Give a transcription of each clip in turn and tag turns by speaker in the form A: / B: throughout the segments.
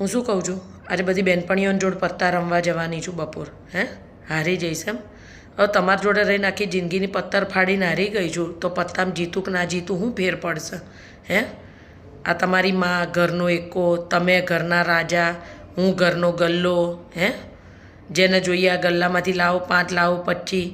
A: હું શું કહું છું, આજે બધી બહેનપણીઓને જોડે પત્તા રમવા જવાની છું બપોર. હે હારી જઈશ એમ? હવે તમારી જોડે રહીને આખી જિંદગીની પત્તર ફાડીને હારી ગઈ છું, તો પત્તામાં જીતું કે ના જીતું શું ફેર પડશે? હે આ તમારી માં ઘરનો એકો, તમે ઘરના રાજા, હું ઘરનો ગલ્લો. હે જેને જોઈએ આ ગલ્લામાંથી લાવો 5 લાવો 25.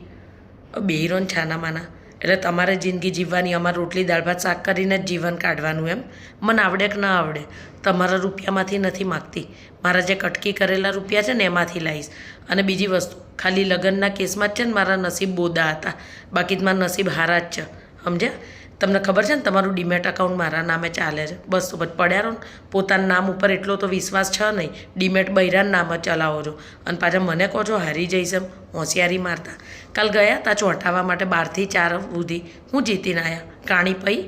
A: બેહીરો ને છાના માના. એટલે તમારે જિંદગી જીવવાની, અમારે રોટલી દાળ ભાત શાક કરીને જ જીવન કાઢવાનું એમ? મને આવડે કે ના આવડે? તમારા રૂપિયામાંથી નથી માગતી, મારા જે કટકી કરેલા રૂપિયા છે ને એમાંથી લાવીશ. અને બીજી વસ્તુ, ખાલી લગ્નના કેસમાં જ છે ને મારા નસીબ બોદા હતા, બાકી જ મારા નસીબ હારા જ છે. સમજ્યા? તમને ખબર છે ને તમારું ડીમેટ અકાઉન્ટ મારા નામે ચાલે છે. બસ તો પછી પડ્યા રહો ને. પોતાના નામ ઉપર એટલો તો વિશ્વાસ છે નહીં, ડીમેટ બૈરાના નામ જ ચલાવો છો. અને પાછા મને કહો છો હારી જઈશ એમ? હોશિયારી મારતા. કાલ ગયા તા ચોંટાવા માટે 12 થી 4 સુધી, હું જીતીને આવ્યા. કાણી પઈ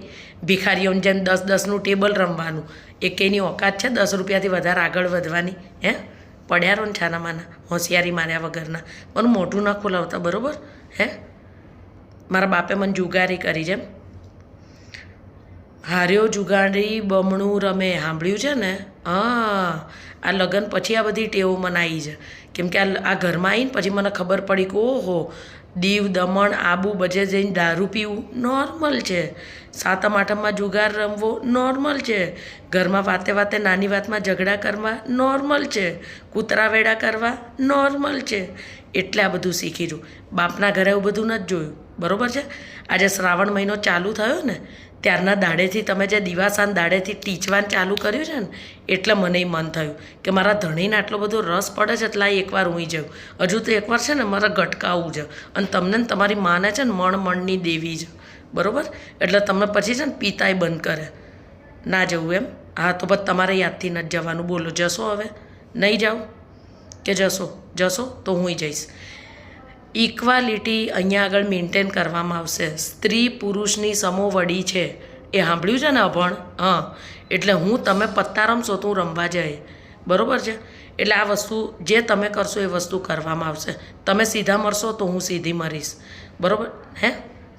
A: ભિખારીઓને જેમ 10-10નું ટેબલ રમવાનું. એકેની ઓકાત છે 10 રૂપિયાથી વધારે આગળ વધવાની? હે પડ્યા રહો ને છાના માના, હોશિયારી માર્યા વગરના. મને મોઢું ન ખોલાવતા, બરાબર? હે મારા બાપે મને જુગારી કરી જેમ. હાર્યો જુગારી બમણું રમે, સાંભળ્યું છે ને? હા, આ લગ્ન પછી આ બધી ટેવો મને આવી છે. કેમ કે આ ઘરમાં આવીને પછી મને ખબર પડી કે ઓહો, દીવ દમણ આબુ બધે જઈને દારૂ પીવું નોર્મલ છે, સાતમ આઠમમાં જુગાર રમવો નોર્મલ છે, ઘરમાં વાતે વાતે નાની વાતમાં ઝઘડા કરવા નોર્મલ છે, કૂતરા વેડા કરવા નોર્મલ છે. એટલે આ બધું શીખી છું. બાપના ઘરે એવું બધું નથી જોયું, બરાબર છે? આજે શ્રાવણ મહિનો ચાલુ થયો ને, ત્યારના દાડેથી તમે જે દિવાસાન દાડેથી ટીચવાનું ચાલુ કર્યું છે ને, એટલે મને મન થયું કે મારા ધણીને આટલો બધો રસ પડે છે, એટલે એકવાર ઊંઘી જાઉં. હજુ તો એકવાર છે ને મારે ગટકાવવું છે. અને તમને ને તમારી માને છે ને મણની દેવી છે, બરાબર? એટલે તમે પછી છે ને પિતાય બંધ કરે ના જવું એમ. હા તો પછી તમારે યાદથી નથી જવાનું. બોલો, જશો હવે? નહીં જાઓ કે જશો? જશો તો હું જઈશ. ઇક્વાલિટી અહીંયા આગળ મેન્ટેન કરવામાં આવશે. સ્ત્રી પુરુષની સમોવડી છે, એ સાંભળ્યું છે ને અભણ? હા, એટલે હું તમે પત્તા રમશો તો હું રમવા જાય, બરાબર છે? એટલે આ વસ્તુ જે તમે કરશો એ વસ્તુ કરવામાં આવશે. તમે સીધા મરશો તો હું સીધી મરીશ, બરાબર? હે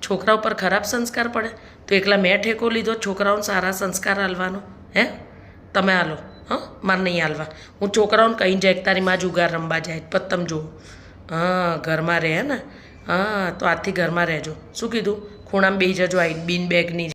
A: છોકરા ઉપર ખરાબ સંસ્કાર પડે તો એકલા મેં ઠેકો લીધો છોકરાઓને સારા સંસ્કાર હાલવાનો? હે તમે હાલો. હા, મારે નહીં હાલવા. હું છોકરાઓને કહીને જાય તારી માં જુગાર રમવા જાય, પછી તમે જુઓ. હા, ઘરમાં રહે ને? હા, તો આજથી ઘરમાં રહેજો. શું કીધું? ખૂણામાં બેસી જજો આવીને બિન બેગની.